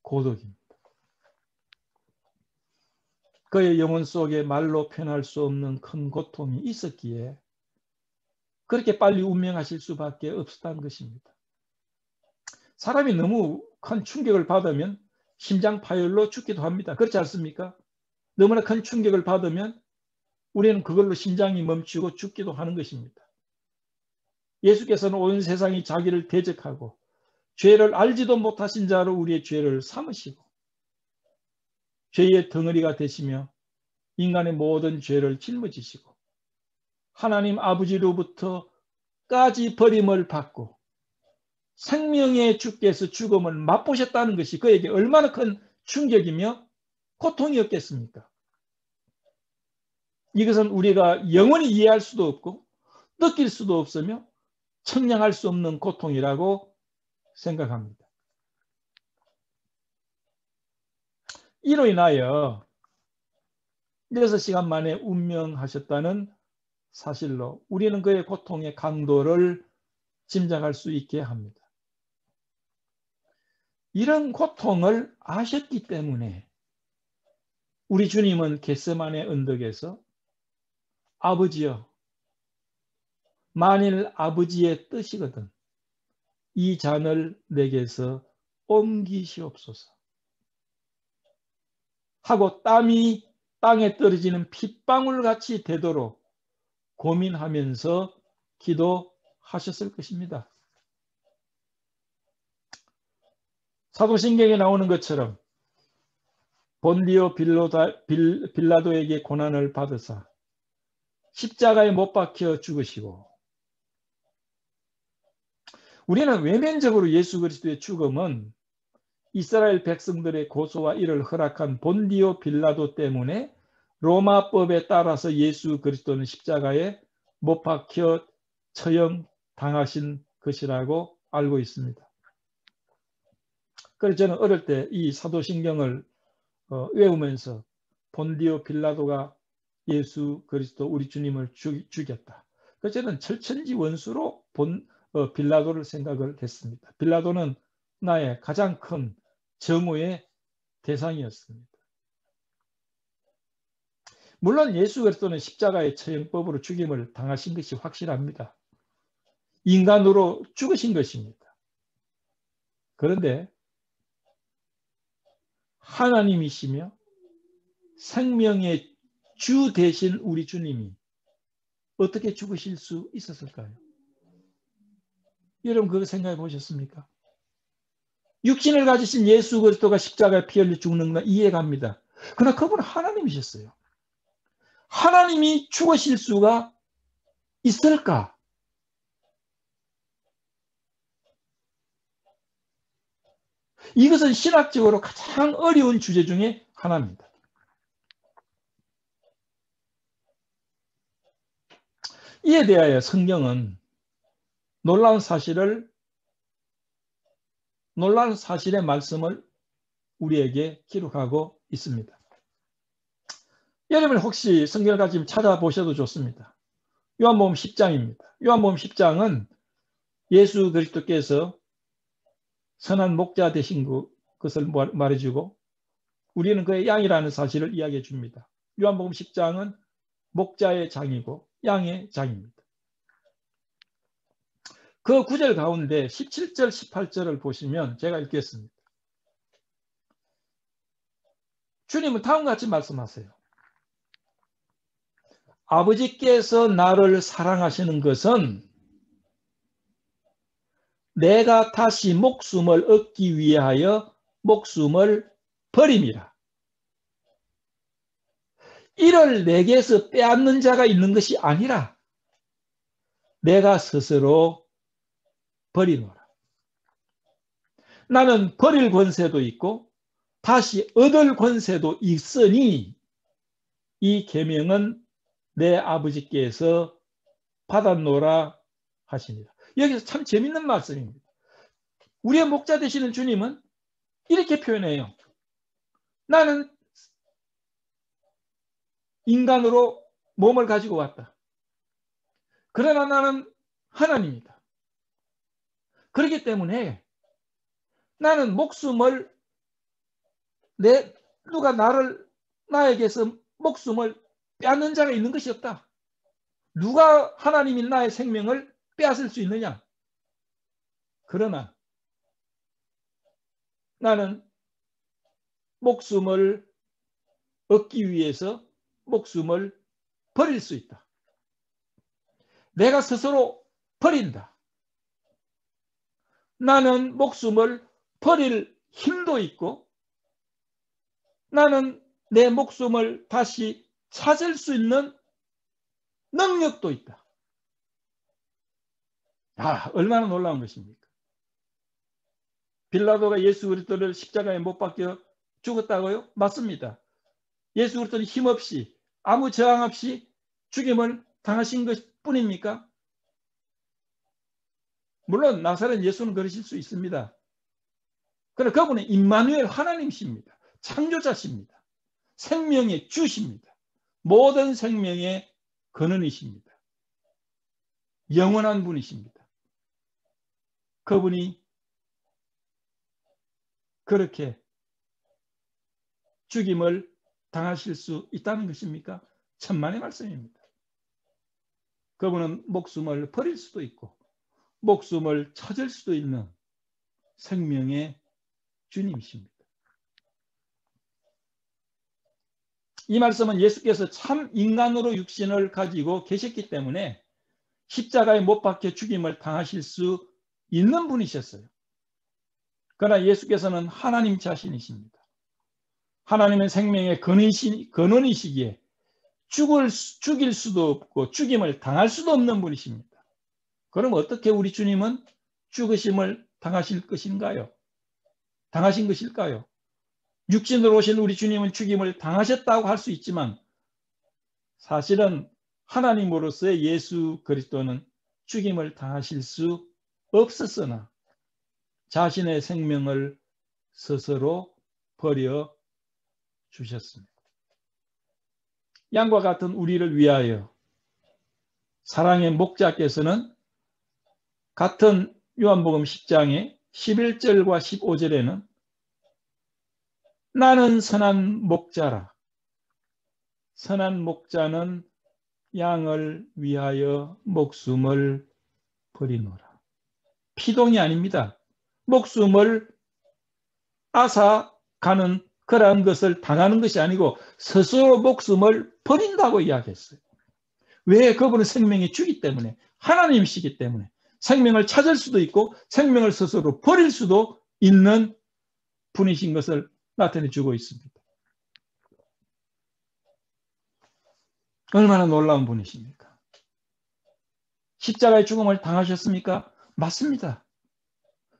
고독입니다. 그의 영혼 속에 말로 표현할 수 없는 큰 고통이 있었기에 그렇게 빨리 운명하실 수밖에 없었다는 것입니다. 사람이 너무 큰 충격을 받으면 심장 파열로 죽기도 합니다. 그렇지 않습니까? 너무나 큰 충격을 받으면 우리는 그걸로 심장이 멈추고 죽기도 하는 것입니다. 예수께서는 온 세상이 자기를 대적하고 죄를 알지도 못하신 자로 우리의 죄를 삼으시고 죄의 덩어리가 되시며 인간의 모든 죄를 짊어지시고 하나님 아버지로부터까지 버림을 받고 생명의 주께서 죽음을 맛보셨다는 것이 그에게 얼마나 큰 충격이며 고통이었겠습니까? 이것은 우리가 영원히 이해할 수도 없고 느낄 수도 없으며 청량할 수 없는 고통이라고 생각합니다. 이로 인하여 6시간 만에 운명하셨다는 사실로 우리는 그의 고통의 강도를 짐작할 수 있게 합니다. 이런 고통을 아셨기 때문에 우리 주님은 겟세마네 언덕에서 아버지여, 만일 아버지의 뜻이거든 이 잔을 내게서 옮기시옵소서 하고 땀이 땅에 떨어지는 핏방울같이 되도록 고민하면서 기도하셨을 것입니다. 사도신경에 나오는 것처럼 본디오 빌라도에게 고난을 받으사 십자가에 못 박혀 죽으시고 우리는 외면적으로 예수 그리스도의 죽음은 이스라엘 백성들의 고소와 이를 허락한 본디오 빌라도 때문에 로마법에 따라서 예수 그리스도는 십자가에 못 박혀 처형당하신 것이라고 알고 있습니다. 그래서 저는 어릴 때 이 사도신경을 외우면서 본디오 빌라도가 예수 그리스도 우리 주님을 죽였다. 그래서 저는 철천지 원수로 빌라도를 생각을 했습니다. 빌라도는 나의 가장 큰 정오의 대상이었습니다. 물론 예수 그리스도는 십자가의 처형법으로 죽임을 당하신 것이 확실합니다. 인간으로 죽으신 것입니다. 그런데 하나님이시며 생명의 주 대신 우리 주님이 어떻게 죽으실 수 있었을까요? 여러분 그거 생각해 보셨습니까? 육신을 가지신 예수 그리스도가 십자가에 피 흘려 죽는 건 이해갑니다. 그러나 그분은 하나님이셨어요. 하나님이 죽으실 수가 있을까? 이것은 신학적으로 가장 어려운 주제 중에 하나입니다. 이에 대하여 성경은 놀라운 사실의 말씀을 우리에게 기록하고 있습니다. 여러분 혹시 성경을 가지고 찾아보셔도 좋습니다. 요한복음 10장입니다. 요한복음 10장은 예수 그리스도께서 선한 목자 되신 것을 말해주고 우리는 그의 양이라는 사실을 이야기해 줍니다. 요한복음 10장은 목자의 장이고 양의 장입니다. 그 구절 가운데 17절, 18절을 보시면 제가 읽겠습니다. 주님은 다음과 같이 말씀하세요. 아버지께서 나를 사랑하시는 것은 내가 다시 목숨을 얻기 위하여 목숨을 버림이라. 이를 내게서 빼앗는 자가 있는 것이 아니라 내가 스스로 버리노라. 나는 버릴 권세도 있고 다시 얻을 권세도 있으니 이 계명은 내 아버지께서 받았노라 하시니라. 여기서 참 재밌는 말씀입니다. 우리의 목자 되시는 주님은 이렇게 표현해요. 나는 인간으로 몸을 가지고 왔다. 그러나 나는 하나님이다. 그렇기 때문에 나는 목숨을 누가 나에게서 목숨을 빼앗는 자가 있는 것이 없다. 누가 하나님인 나의 생명을 빼앗을 수 있느냐? 그러나 나는 목숨을 얻기 위해서 목숨을 버릴 수 있다. 내가 스스로 버린다. 나는 목숨을 버릴 힘도 있고 나는 내 목숨을 다시 찾을 수 있는 능력도 있다. 아, 얼마나 놀라운 것입니까? 빌라도가 예수 그리스도를 십자가에 못 박혀 죽었다고요? 맞습니다. 예수 그리스도는 힘없이 아무 저항 없이 죽임을 당하신 것뿐입니까? 물론 나사렛 예수는 그러실 수 있습니다. 그러나 그분은 임마누엘 하나님이십니다. 창조자십니다. 생명의 주십니다. 모든 생명의 근원이십니다. 영원한 분이십니다. 그분이 그렇게 죽임을 당하실 수 있다는 것입니까? 천만의 말씀입니다. 그분은 목숨을 버릴 수도 있고 목숨을 찾을 수도 있는 생명의 주님이십니다. 이 말씀은 예수께서 참 인간으로 육신을 가지고 계셨기 때문에 십자가에 못 박혀 죽임을 당하실 수 있는 분이셨어요. 그러나 예수께서는 하나님 자신이십니다. 하나님은 생명의 근원이시기에 죽일 수도 없고 죽임을 당할 수도 없는 분이십니다. 그럼 어떻게 우리 주님은 죽으심을 당하실 것인가요? 당하신 것일까요? 육신으로 오신 우리 주님은 죽임을 당하셨다고 할 수 있지만 사실은 하나님으로서의 예수 그리스도는 죽임을 당하실 수 없었으나 자신의 생명을 스스로 버려 주셨습니다. 양과 같은 우리를 위하여 사랑의 목자께서는 같은 요한복음 10장의 11절과 15절에는 나는 선한 목자라. 선한 목자는 양을 위하여 목숨을 버리노라. 피동이 아닙니다. 목숨을 앗아가는 그러한 것을 당하는 것이 아니고 스스로 목숨을 버린다고 이야기했어요. 왜? 그분은 생명의 주기 때문에, 하나님이시기 때문에 생명을 찾을 수도 있고 생명을 스스로 버릴 수도 있는 분이신 것을 나타내 주고 있습니다. 얼마나 놀라운 분이십니까? 십자가의 죽음을 당하셨습니까? 맞습니다.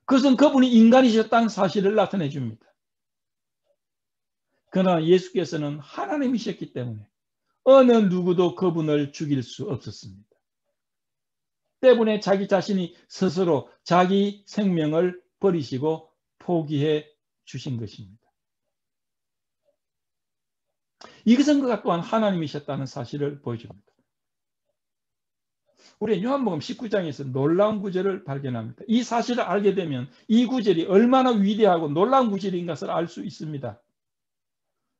그것은 그분이 인간이셨다는 사실을 나타내 줍니다. 그러나 예수께서는 하나님이셨기 때문에 어느 누구도 그분을 죽일 수 없었습니다. 때문에 자기 자신이 스스로 자기 생명을 버리시고 포기해 주신 것입니다. 이것은 그가 또한 하나님이셨다는 사실을 보여줍니다. 우리 요한복음 19장에서 놀라운 구절을 발견합니다. 이 사실을 알게 되면 이 구절이 얼마나 위대하고 놀라운 구절인 것을 알 수 있습니다.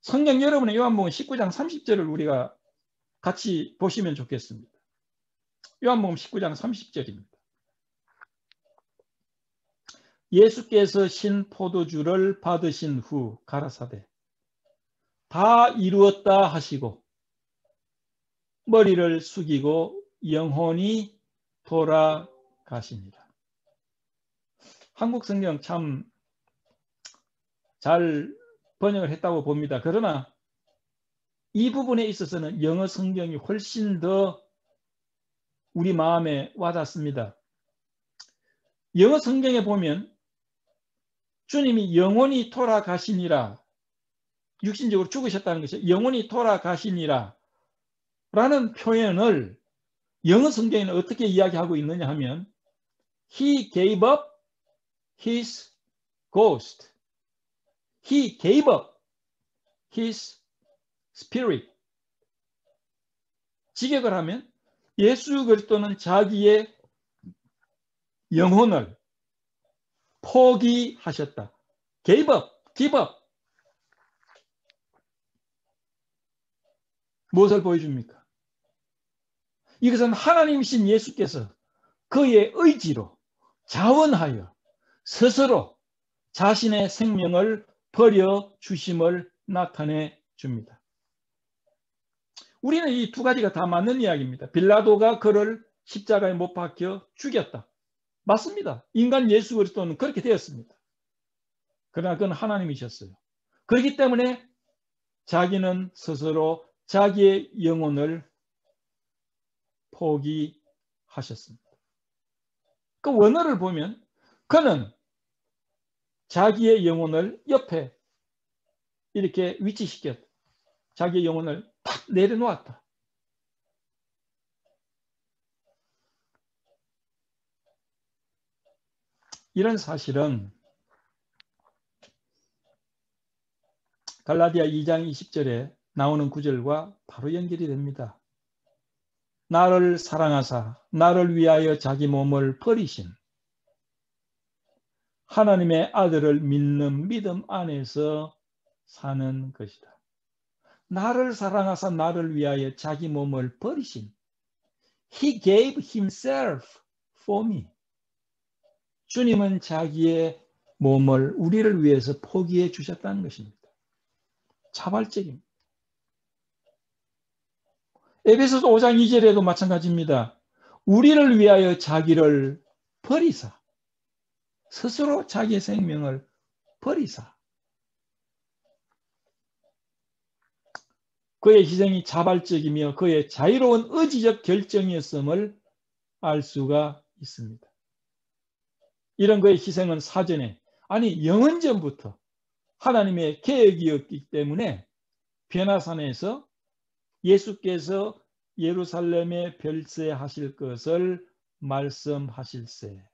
성경 여러분의 요한복음 19장 30절을 우리가 같이 보시면 좋겠습니다. 요한복음 19장 30절입니다. 예수께서 신 포도주를 받으신 후 가라사대 다 이루었다 하시고 머리를 숙이고 영혼이 돌아가시니라. 한국 성경 참 잘 번역을 했다고 봅니다. 그러나 이 부분에 있어서는 영어 성경이 훨씬 더 우리 마음에 와닿습니다. 영어 성경에 보면 주님이 영원히 돌아가시니라, 육신적으로 죽으셨다는 것이 영원히 돌아가시니라 라는 표현을 영어 성경에는 어떻게 이야기하고 있느냐 하면 He gave up his ghost. He gave up his spirit. 직역을 하면 예수 그리스도는 자기의 영혼을 포기하셨다. gave up, give up. 무엇을 보여줍니까? 이것은 하나님이신 예수께서 그의 의지로 자원하여 스스로 자신의 생명을 버려 주심을 나타내 줍니다. 우리는 이 두 가지가 다 맞는 이야기입니다. 빌라도가 그를 십자가에 못 박혀 죽였다. 맞습니다. 인간 예수 그리스도는 그렇게 되었습니다. 그러나 그건 하나님이셨어요. 그렇기 때문에 자기는 스스로 자기의 영혼을 포기하셨습니다. 그 원어를 보면 그는 자기의 영혼을 옆에 이렇게 위치시켰다. 자기의 영혼을 탁 내려놓았다. 이런 사실은 갈라디아 2장 20절에 나오는 구절과 바로 연결이 됩니다. 나를 사랑하사 나를 위하여 자기 몸을 버리신 하나님의 아들을 믿는 믿음 안에서 사는 것이다. 나를 사랑하사 나를 위하여 자기 몸을 버리신 He gave himself for me. 주님은 자기의 몸을 우리를 위해서 포기해 주셨다는 것입니다. 자발적입니다. 에베소서 5장 2절에도 마찬가지입니다. 우리를 위하여 자기를 버리사 스스로 자기의 생명을 버리사 그의 희생이 자발적이며 그의 자유로운 의지적 결정이었음을 알 수가 있습니다. 이런 그의 희생은 사전에 아니 영원전부터 하나님의 계획이었기 때문에 변화산에서 예수께서 예루살렘에 별세하실 것을 말씀하실세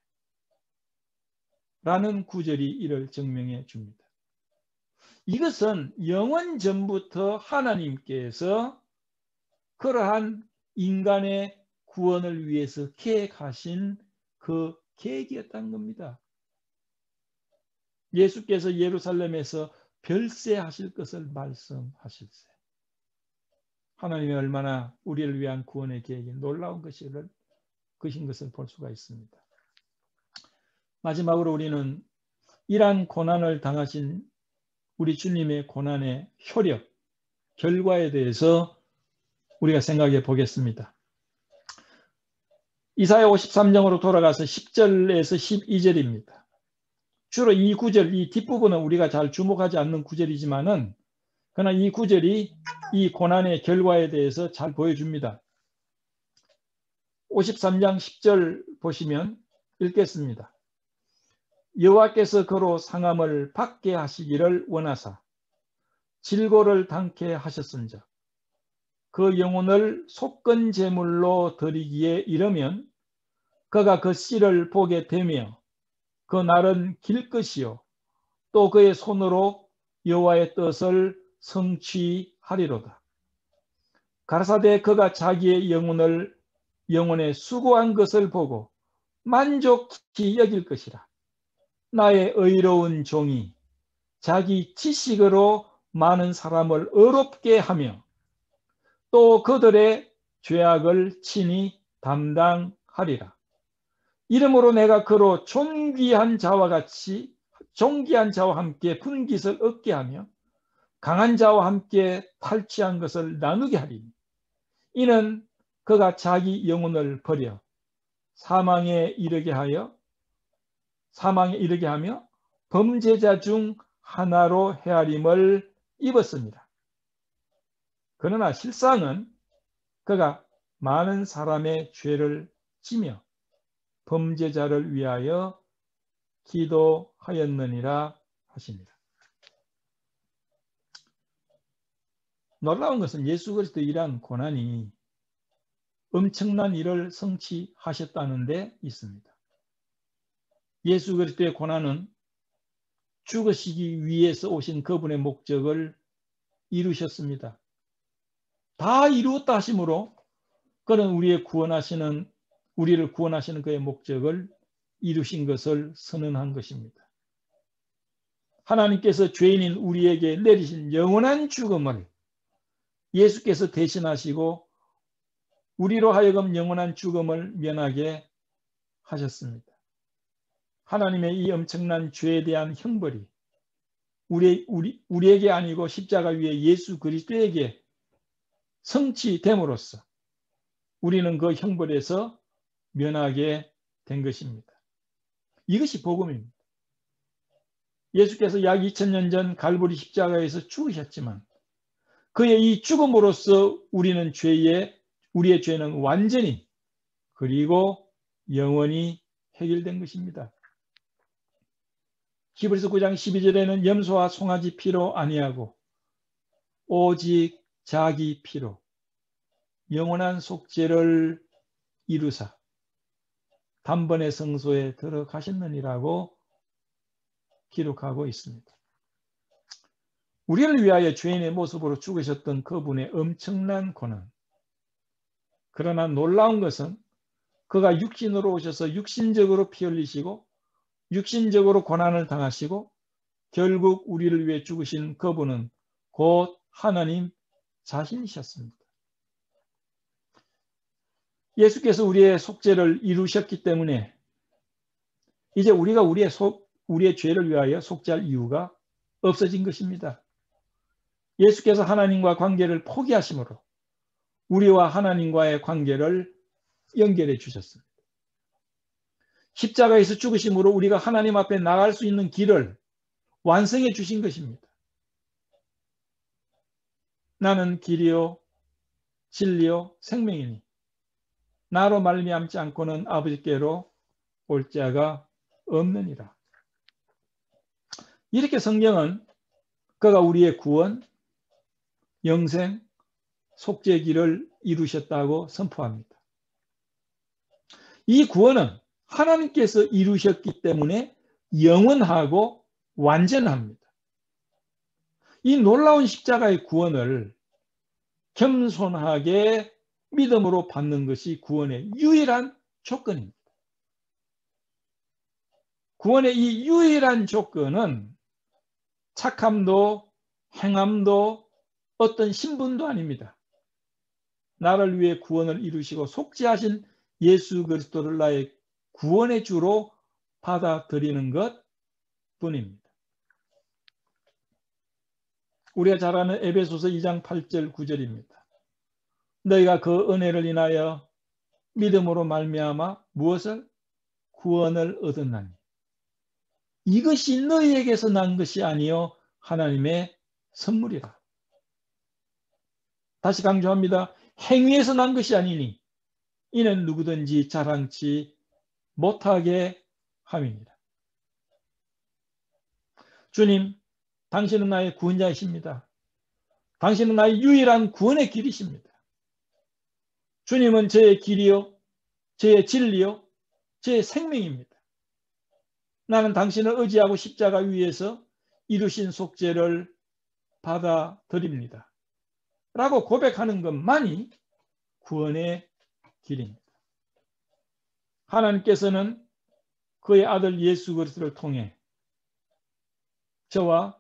라는 구절이 이를 증명해 줍니다. 이것은 영원 전부터 하나님께서 그러한 인간의 구원을 위해서 계획하신 그 계획이었다는 겁니다. 예수께서 예루살렘에서 별세하실 것을 말씀하실세. 하나님이 얼마나 우리를 위한 구원의 계획이 놀라운 것인 것을 볼 수가 있습니다. 마지막으로 우리는 이러한 고난을 당하신 우리 주님의 고난의 효력, 결과에 대해서 우리가 생각해 보겠습니다. 이사야 53장으로 돌아가서 10절에서 12절입니다. 주로 이 구절, 이 뒷부분은 우리가 잘 주목하지 않는 구절이지만은 그러나 이 구절이 이 고난의 결과에 대해서 잘 보여줍니다. 53장 10절 보시면 읽겠습니다. 여호와께서 그로 상함을 받게 하시기를 원하사 질고를 당케 하셨은즉 그 영혼을 속건 제물로 드리기에 이르면 그가 그 씨를 보게 되며 그 날은 길 것이요 또 그의 손으로 여호와의 뜻을 성취하리로다. 가라사대 그가 자기의 영혼에 수고한 것을 보고 만족히 여길 것이라. 나의 의로운 종이 자기 지식으로 많은 사람을 의롭게 하며 또 그들의 죄악을 친히 담당하리라. 이러므로 내가 그로 존귀한 자와 함께 분깃을 얻게 하며 강한 자와 함께 탈취한 것을 나누게 하리니 이는 그가 자기 영혼을 버려 사망에 이르게 하며 범죄자 중 하나로 헤아림을 입었습니다. 그러나 실상은 그가 많은 사람의 죄를 지며 범죄자를 위하여 기도하였느니라 하십니다. 놀라운 것은 예수 그리스도의 이러한 고난이 엄청난 일을 성취하셨다는 데 있습니다. 예수 그리스도의 고난은 죽으시기 위해서 오신 그분의 목적을 이루셨습니다. 다 이루었다 하심으로 그는 우리를 구원하시는 그의 목적을 이루신 것을 선언한 것입니다. 하나님께서 죄인인 우리에게 내리신 영원한 죽음을 예수께서 대신하시고 우리로 하여금 영원한 죽음을 면하게 하셨습니다. 하나님의 이 엄청난 죄에 대한 형벌이 우리에게 아니고 십자가 위에 예수 그리스도에게 성취됨으로써 우리는 그 형벌에서 면하게 된 것입니다. 이것이 복음입니다. 예수께서 약 2000년 전 갈보리 십자가에서 죽으셨지만 그의 이 죽음으로써 우리의 죄는 완전히 그리고 영원히 해결된 것입니다. 히브리서 9장 12절에는 염소와 송아지 피로 아니하고 오직 자기 피로 영원한 속죄를 이루사 단번에 성소에 들어가셨느니라고 기록하고 있습니다. 우리를 위하여 죄인의 모습으로 죽으셨던 그분의 엄청난 고난. 그러나 놀라운 것은 그가 육신으로 오셔서 육신적으로 피 흘리시고 육신적으로 고난을 당하시고 결국 우리를 위해 죽으신 그분은 곧 하나님 자신이셨습니다. 예수께서 우리의 속죄를 이루셨기 때문에 이제 우리가 우리의 죄를 위하여 속죄할 이유가 없어진 것입니다. 예수께서 하나님과 관계를 포기하심으로 우리와 하나님과의 관계를 연결해 주셨습니다. 십자가에서 죽으심으로 우리가 하나님 앞에 나갈 수 있는 길을 완성해 주신 것입니다. 나는 길이요 진리요 생명이니 나로 말미암지 않고는 아버지께로 올 자가 없느니라. 이렇게 성경은 그가 우리의 구원, 영생, 속죄의 길을 이루셨다고 선포합니다. 이 구원은 하나님께서 이루셨기 때문에 영원하고 완전합니다. 이 놀라운 십자가의 구원을 겸손하게 믿음으로 받는 것이 구원의 유일한 조건입니다. 구원의 이 유일한 조건은 착함도 행함도 어떤 신분도 아닙니다. 나를 위해 구원을 이루시고 속죄하신 예수 그리스도를 나의 구원의 주로 받아들이는 것 뿐입니다. 우리가 잘 아는 에베소서 2장 8절 9절입니다. 너희가 그 은혜를 인하여 믿음으로 말미암아 무엇을? 구원을 얻었나니 이것이 너희에게서 난 것이 아니요 하나님의 선물이라. 다시 강조합니다. 행위에서 난 것이 아니니 이는 누구든지 자랑치 못하게 함입니다. 주님, 당신은 나의 구원자이십니다. 당신은 나의 유일한 구원의 길이십니다. 주님은 저의 길이요, 저의 진리요, 저의 생명입니다. 나는 당신을 의지하고 십자가 위에서 이루신 속죄를 받아들입니다. 라고 고백하는 것만이 구원의 길입니다. 하나님께서는 그의 아들 예수 그리스도를 통해 저와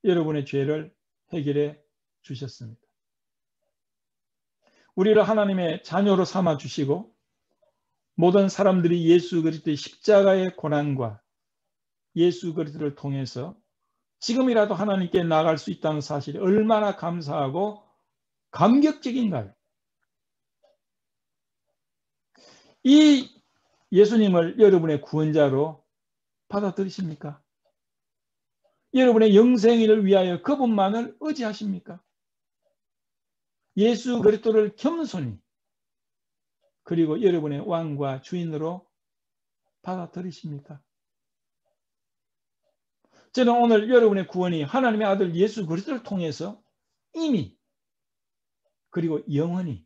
여러분의 죄를 해결해 주셨습니다. 우리를 하나님의 자녀로 삼아 주시고 모든 사람들이 예수 그리스도의 십자가의 고난과 예수 그리스도를 통해서 지금이라도 하나님께 나아갈 수 있다는 사실이 얼마나 감사하고 감격적인가요? 이 예수님을 여러분의 구원자로 받아들이십니까? 여러분의 영생을 위하여 그분만을 의지하십니까? 예수 그리스도를 겸손히 그리고 여러분의 왕과 주인으로 받아들이십니까? 저는 오늘 여러분의 구원이 하나님의 아들 예수 그리스도를 통해서 이미 그리고 영원히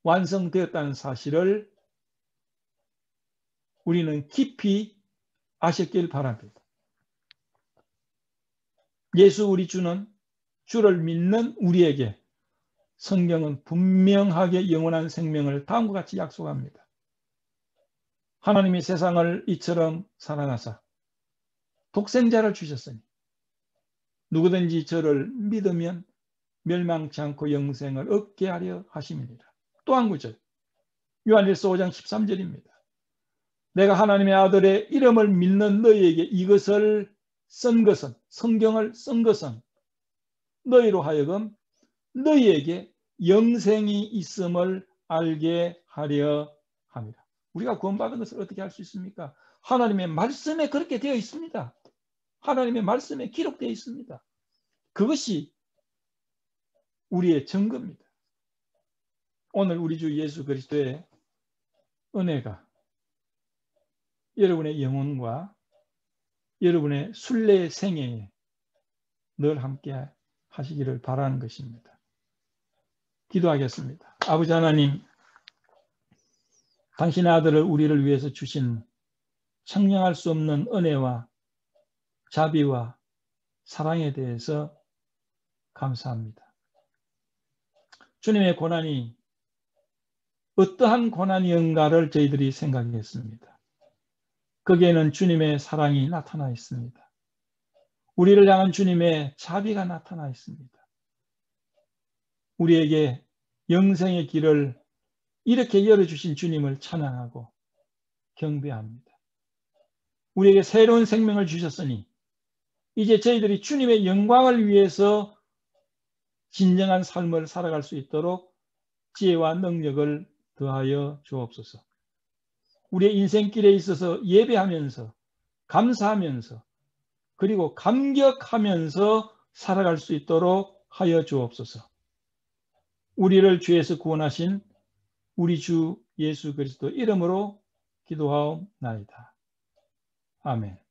완성되었다는 사실을 우리는 깊이 아셨길 바랍니다. 예수 우리 주는 주를 믿는 우리에게 성경은 분명하게 영원한 생명을 다음과 같이 약속합니다. 하나님이 세상을 이처럼 사랑하사 독생자를 주셨으니 누구든지 저를 믿으면 멸망치 않고 영생을 얻게 하려 하심이니라. 또 한 구절 요한일서 5장 13절입니다. 내가 하나님의 아들의 이름을 믿는 너희에게 이것을 쓴 것은 성경을 쓴 것은 너희로 하여금 너희에게 영생이 있음을 알게 하려 합니다. 우리가 구원받은 것을 어떻게 할 수 있습니까? 하나님의 말씀에 그렇게 되어 있습니다. 하나님의 말씀에 기록되어 있습니다. 그것이 우리의 증거입니다. 오늘 우리 주 예수 그리스도의 은혜가 여러분의 영혼과 여러분의 순례 생애에 늘 함께 하시기를 바라는 것입니다. 기도하겠습니다. 아버지 하나님, 당신의 아들을 우리를 위해서 주신 청량할 수 없는 은혜와 자비와 사랑에 대해서 감사합니다. 주님의 고난이 어떠한 고난이었는가를 저희들이 생각했습니다. 거기에는 주님의 사랑이 나타나 있습니다. 우리를 향한 주님의 자비가 나타나 있습니다. 우리에게 영생의 길을 이렇게 열어주신 주님을 찬양하고 경배합니다. 우리에게 새로운 생명을 주셨으니 이제 저희들이 주님의 영광을 위해서 진정한 삶을 살아갈 수 있도록 지혜와 능력을 더하여 주옵소서. 우리의 인생길에 있어서 예배하면서 감사하면서 그리고 감격하면서 살아갈 수 있도록 하여 주옵소서. 우리를 죄에서 구원하신 우리 주 예수 그리스도 이름으로 기도하옵나이다. 아멘.